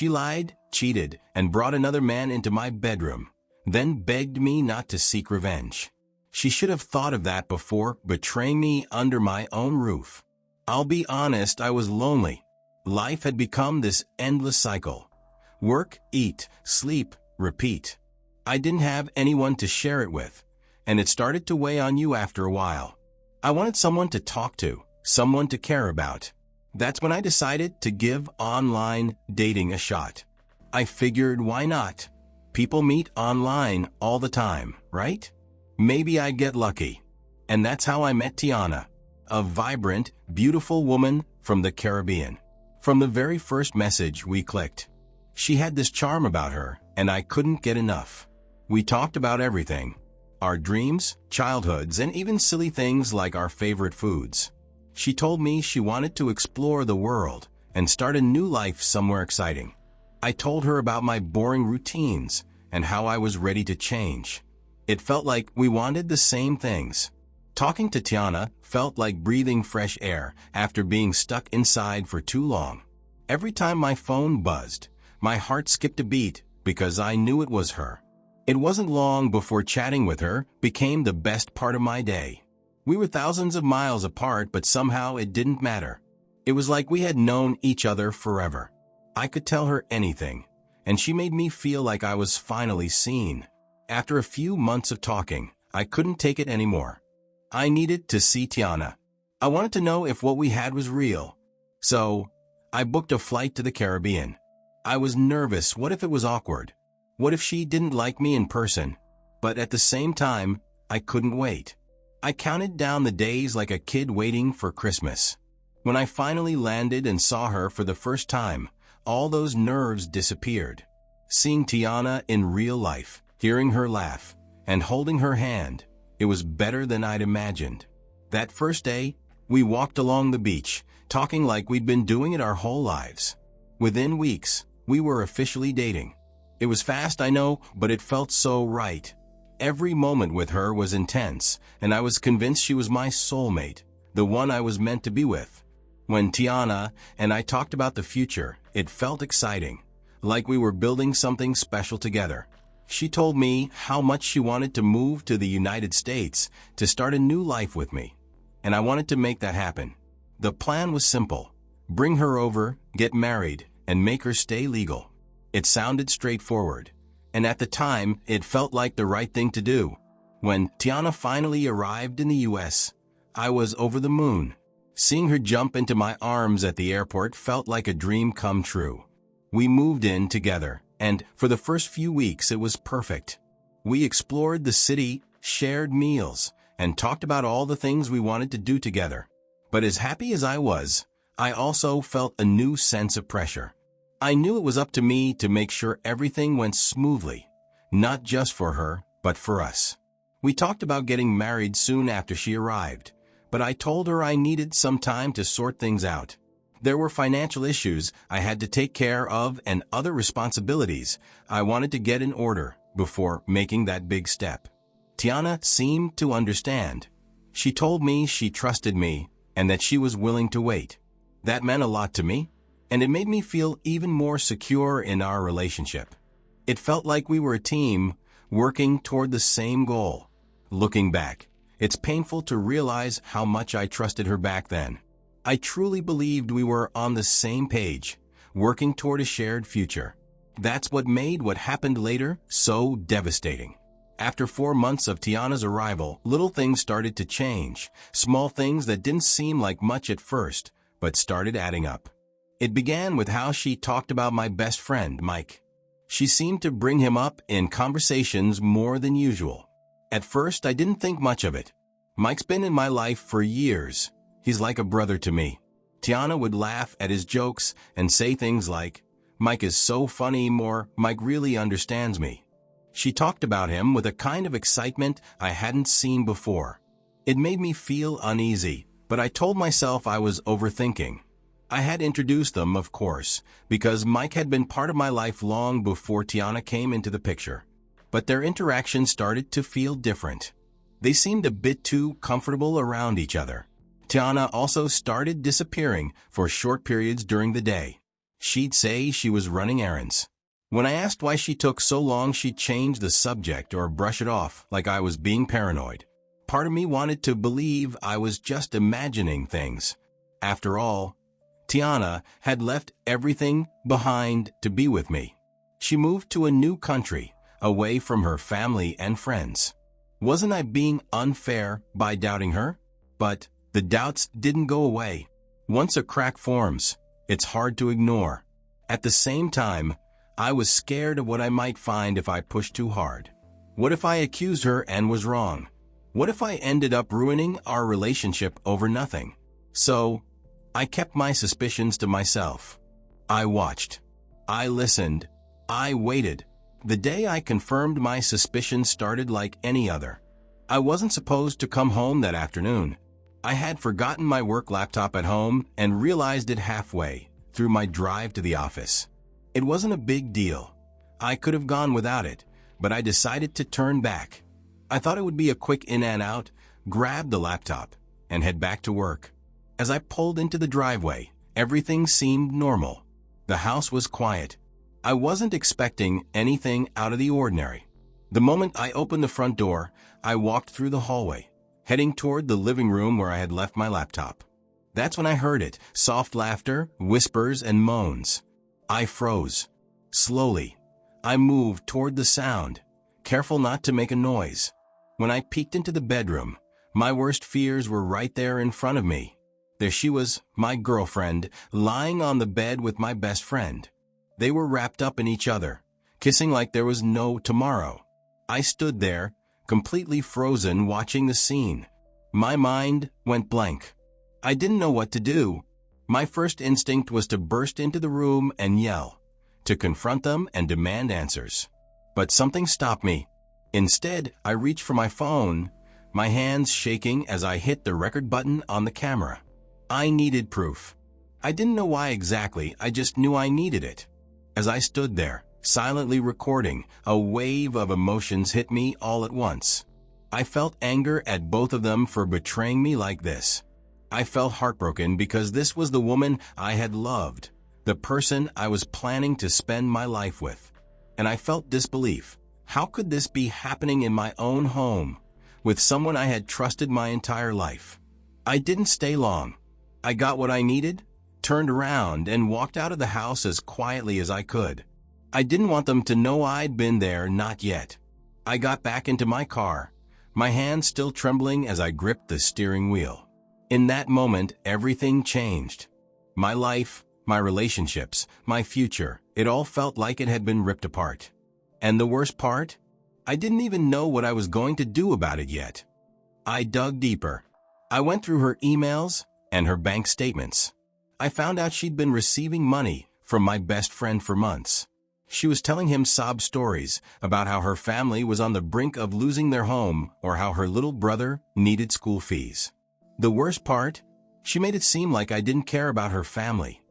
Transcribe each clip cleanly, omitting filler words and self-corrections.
She lied, cheated, and brought another man into my bedroom, then begged me not to seek revenge. She should have thought of that before betraying me under my own roof. I'll be honest, I was lonely. Life had become this endless cycle. Work, eat, sleep, repeat. I didn't have anyone to share it with, and it started to weigh on you after a while. I wanted someone to talk to, someone to care about. That's when I decided to give online dating a shot. I figured, why not? People meet online all the time, right? Maybe I'd get lucky. And that's how I met Tiana, a vibrant, beautiful woman from the Caribbean. From the very first message we clicked. She had this charm about her, and I couldn't get enough. We talked about everything. Our dreams, childhoods, and even silly things like our favorite foods. She told me she wanted to explore the world and start a new life somewhere exciting. I told her about my boring routines and how I was ready to change. It felt like we wanted the same things. Talking to Tiana felt like breathing fresh air after being stuck inside for too long. Every time my phone buzzed, my heart skipped a beat because I knew it was her. It wasn't long before chatting with her became the best part of my day. We were thousands of miles apart, but somehow it didn't matter. It was like we had known each other forever. I could tell her anything, and she made me feel like I was finally seen. After a few months of talking, I couldn't take it anymore. I needed to see Tiana. I wanted to know if what we had was real. So, I booked a flight to the Caribbean. I was nervous. What if it was awkward? What if she didn't like me in person? But at the same time, I couldn't wait. I counted down the days like a kid waiting for Christmas. When I finally landed and saw her for the first time, all those nerves disappeared. Seeing Tiana in real life, hearing her laugh, and holding her hand, it was better than I'd imagined. That first day, we walked along the beach, talking like we'd been doing it our whole lives. Within weeks, we were officially dating. It was fast, I know, but it felt so right. Every moment with her was intense, and I was convinced she was my soulmate, the one I was meant to be with. When Tiana and I talked about the future, it felt exciting, like we were building something special together. She told me how much she wanted to move to the United States to start a new life with me, and I wanted to make that happen. The plan was simple: bring her over, get married, and make her stay legal. It sounded straightforward, and at the time, it felt like the right thing to do. When Tiana finally arrived in the U.S., I was over the moon. Seeing her jump into my arms at the airport felt like a dream come true. We moved in together, and for the first few weeks it was perfect. We explored the city, shared meals, and talked about all the things we wanted to do together. But as happy as I was, I also felt a new sense of pressure. I knew it was up to me to make sure everything went smoothly, not just for her, but for us. We talked about getting married soon after she arrived, but I told her I needed some time to sort things out. There were financial issues I had to take care of and other responsibilities I wanted to get in order before making that big step. Tiana seemed to understand. She told me she trusted me and that she was willing to wait. That meant a lot to me, and it made me feel even more secure in our relationship. It felt like we were a team working toward the same goal. Looking back, it's painful to realize how much I trusted her back then. I truly believed we were on the same page, working toward a shared future. That's what made what happened later so devastating. After 4 months of Tiana's arrival, little things started to change, small things that didn't seem like much at first, but started adding up. It began with how she talked about my best friend, Mike. She seemed to bring him up in conversations more than usual. At first, I didn't think much of it. Mike's been in my life for years. He's like a brother to me. Tiana would laugh at his jokes and say things like, "Mike is so funny," or "Mike really understands me." She talked about him with a kind of excitement I hadn't seen before. It made me feel uneasy, but I told myself I was overthinking. I had introduced them, of course, because Mike had been part of my life long before Tiana came into the picture. But their interaction started to feel different. They seemed a bit too comfortable around each other. Tiana also started disappearing for short periods during the day. she'd say she was running errands. When I asked why she took so long, she'd change the subject or brush it off like I was being paranoid. Part of me wanted to believe I was just imagining things. After all, Tiana had left everything behind to be with me. She moved to a new country, away from her family and friends. Wasn't I being unfair by doubting her? But the doubts didn't go away. Once a crack forms, it's hard to ignore. At the same time, I was scared of what I might find if I pushed too hard. What if I accused her and was wrong? What if I ended up ruining our relationship over nothing? So, I kept my suspicions to myself. I watched. I listened. I waited. The day I confirmed my suspicions started like any other. I wasn't supposed to come home that afternoon. I had forgotten my work laptop at home and realized it halfway through my drive to the office. It wasn't a big deal. I could have gone without it, but I decided to turn back. I thought it would be a quick in and out, grab the laptop, and head back to work. As I pulled into the driveway, everything seemed normal. The house was quiet. I wasn't expecting anything out of the ordinary. The moment I opened the front door, I walked through the hallway, heading toward the living room where I had left my laptop. That's when I heard it, soft laughter, whispers, and moans. I froze. Slowly, I moved toward the sound, careful not to make a noise. When I peeked into the bedroom, my worst fears were right there in front of me. There she was, my girlfriend, lying on the bed with my best friend. They were wrapped up in each other, kissing like there was no tomorrow. I stood there, completely frozen, watching the scene. My mind went blank. I didn't know what to do. My first instinct was to burst into the room and yell, to confront them and demand answers. But something stopped me. Instead, I reached for my phone, my hands shaking as I hit the record button on the camera. I needed proof. I didn't know why exactly, I just knew I needed it. As I stood there, silently recording, a wave of emotions hit me all at once. I felt anger at both of them for betraying me like this. I felt heartbroken because this was the woman I had loved, the person I was planning to spend my life with. And I felt disbelief. How could this be happening in my own home, with someone I had trusted my entire life? I didn't stay long. I got what I needed, turned around, and walked out of the house as quietly as I could. I didn't want them to know I'd been there, not yet. I got back into my car, my hands still trembling as I gripped the steering wheel. In that moment, everything changed. My life, my relationships, my future, it all felt like it had been ripped apart. And the worst part? I didn't even know what I was going to do about it yet. I dug deeper. I went through her emails and her bank statements. I found out she'd been receiving money from my best friend for months. She was telling him sob stories about how her family was on the brink of losing their home or how her little brother needed school fees. The worst part? She made it seem like I didn't care about her family,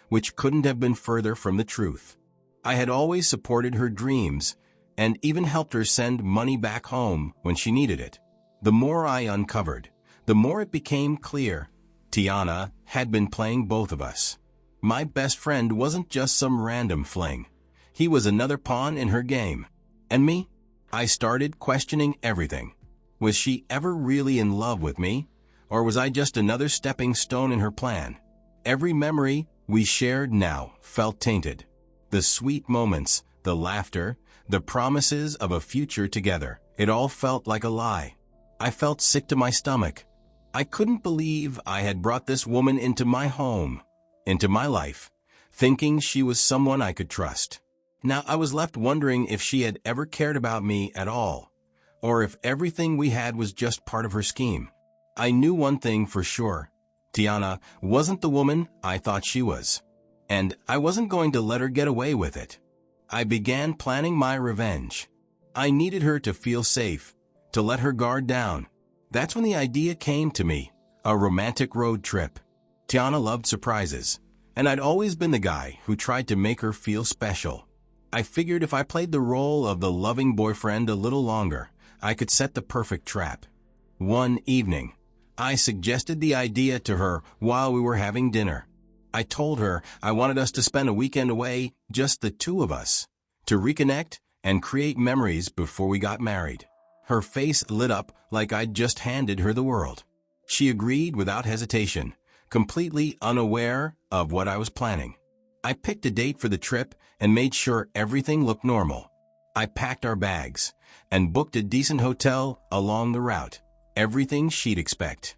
which couldn't have been further from the truth. I had always supported her dreams and even helped her send money back home when she needed it. The more I uncovered, the more it became clear Tiana had been playing both of us. My best friend wasn't just some random fling. He was another pawn in her game. And me? I started questioning everything. Was she ever really in love with me? Or was I just another stepping stone in her plan? Every memory we shared now felt tainted. The sweet moments, the laughter, the promises of a future together, it all felt like a lie. I felt sick to my stomach. I couldn't believe I had brought this woman into my home, into my life, thinking she was someone I could trust. Now I was left wondering if she had ever cared about me at all, or if everything we had was just part of her scheme. I knew one thing for sure. Tiana wasn't the woman I thought she was, and I wasn't going to let her get away with it. I began planning my revenge. I needed her to feel safe, to let her guard down. That's when the idea came to me, a romantic road trip. Tiana loved surprises, and I'd always been the guy who tried to make her feel special. I figured if I played the role of the loving boyfriend a little longer, I could set the perfect trap. One evening, I suggested the idea to her while we were having dinner. I told her I wanted us to spend a weekend away, just the two of us, to reconnect and create memories before we got married. Her face lit up like I'd just handed her the world. She agreed without hesitation, completely unaware of what I was planning. I picked a date for the trip and made sure everything looked normal. I packed our bags and booked a decent hotel along the route, everything she'd expect.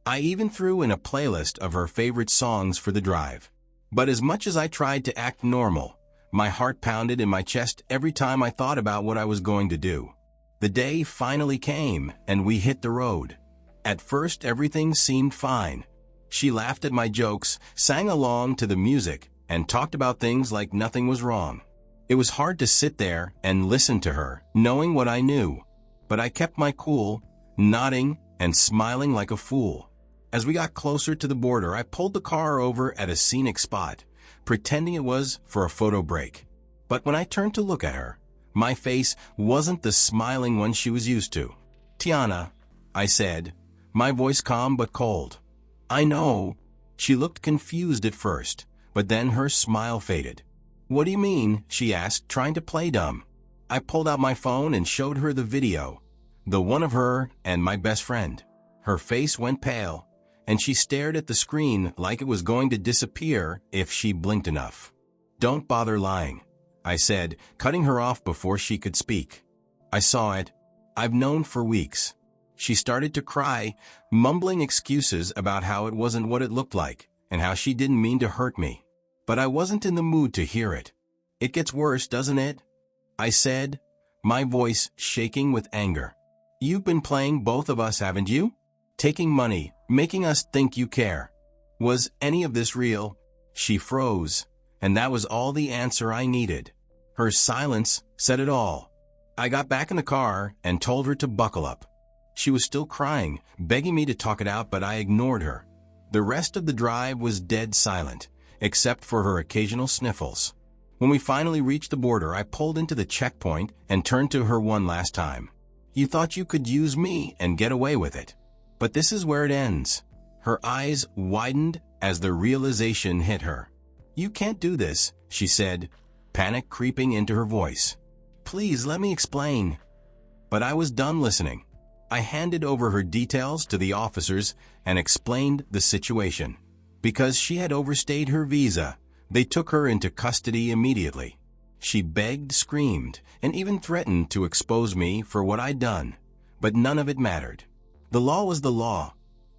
I even threw in a playlist of her favorite songs for the drive. But as much as I tried to act normal, my heart pounded in my chest every time I thought about what I was going to do. The day finally came, and we hit the road. At first, everything seemed fine. She laughed at my jokes, sang along to the music, and talked about things like nothing was wrong. It was hard to sit there and listen to her, knowing what I knew. But I kept my cool, nodding and smiling like a fool. As we got closer to the border, I pulled the car over at a scenic spot, pretending it was for a photo break. But when I turned to look at her, my face wasn't the smiling one she was used to. "Tiana," I said, my voice calm but cold. "I know." She looked confused at first, but then her smile faded. "What do you mean?" she asked, trying to play dumb. I pulled out my phone and showed her the video, the one of her and my best friend. Her face went pale, and she stared at the screen like it was going to disappear if she blinked enough. "Don't bother lying," I said, cutting her off before she could speak. "I saw it. I've known for weeks." She started to cry, mumbling excuses about how it wasn't what it looked like, and how she didn't mean to hurt me. But I wasn't in the mood to hear it. "It gets worse, doesn't it?" I said, my voice shaking with anger. "You've been playing both of us, haven't you? Taking money, making us think you care. Was any of this real?" She froze, and that was all the answer I needed. Her silence said it all. I got back in the car and told her to buckle up. She was still crying, begging me to talk it out, but I ignored her. The rest of the drive was dead silent, except for her occasional sniffles. When we finally reached the border, I pulled into the checkpoint and turned to her one last time. "You thought you could use me and get away with it. But this is where it ends." Her eyes widened as the realization hit her. "You can't do this," she said, panic creeping into her voice. "Please let me explain." But I was done listening. I handed over her details to the officers and explained the situation. Because she had overstayed her visa, they took her into custody immediately. She begged, screamed, and even threatened to expose me for what I'd done, but none of it mattered. The law was the law,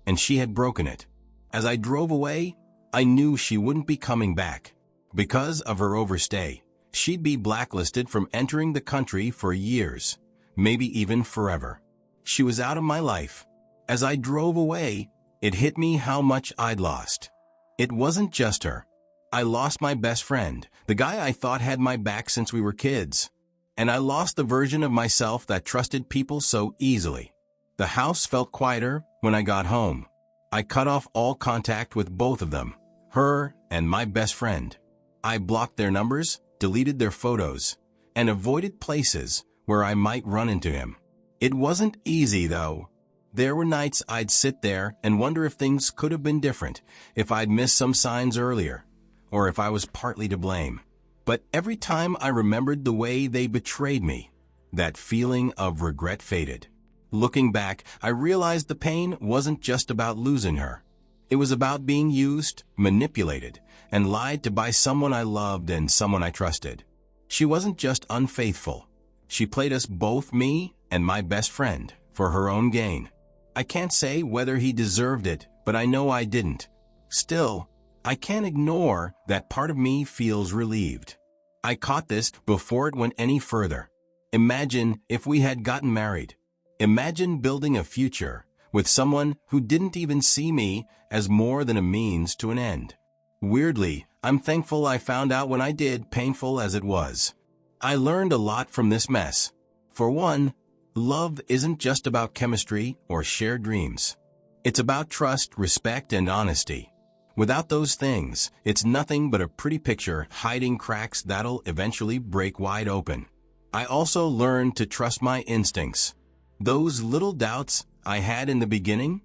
and she had broken it. As I drove away, I knew she wouldn't be coming back. Because of her overstay, she'd be blacklisted from entering the country for years, maybe even forever. She was out of my life. As I drove away, it hit me how much I'd lost. It wasn't just her. I lost my best friend, the guy I thought had my back since we were kids. And I lost the version of myself that trusted people so easily. The house felt quieter when I got home. I cut off all contact with both of them, her and my best friend. I blocked their numbers, deleted their photos, and avoided places where I might run into him. It wasn't easy, though. There were nights I'd sit there and wonder if things could have been different, if I'd missed some signs earlier, or if I was partly to blame. But every time I remembered the way they betrayed me, that feeling of regret faded. Looking back, I realized the pain wasn't just about losing her. It was about being used, manipulated, and lied to by someone I loved and someone I trusted. She wasn't just unfaithful. She played us both, me and my best friend, for her own gain. I can't say whether he deserved it, but I know I didn't. Still, I can't ignore that part of me feels relieved. I caught this before it went any further. Imagine if we had gotten married. Imagine building a future with someone who didn't even see me as more than a means to an end. Weirdly, I'm thankful I found out when I did, painful as it was. I learned a lot from this mess. For one, love isn't just about chemistry or shared dreams. It's about trust, respect, and honesty. Without those things, it's nothing but a pretty picture hiding cracks that'll eventually break wide open. I also learned to trust my instincts. Those little doubts I had in the beginning,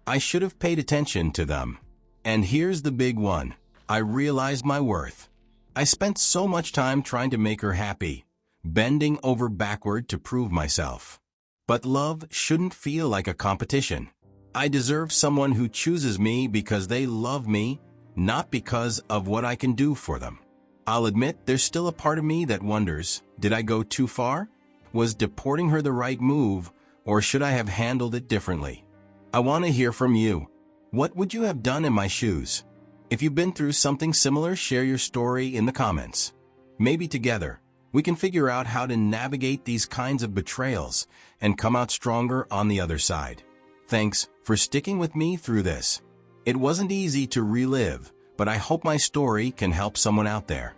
I should have paid attention to them. And here's the big one. I realized my worth. I spent so much time trying to make her happy, bending over backward to prove myself. But love shouldn't feel like a competition. I deserve someone who chooses me because they love me, not because of what I can do for them. I'll admit there's still a part of me that wonders, did I go too far? Was deporting her the right move, or should I have handled it differently? I want to hear from you. What would you have done in my shoes? If you've been through something similar, share your story in the comments. Maybe together, we can figure out how to navigate these kinds of betrayals and come out stronger on the other side. Thanks for sticking with me through this. It wasn't easy to relive, but I hope my story can help someone out there.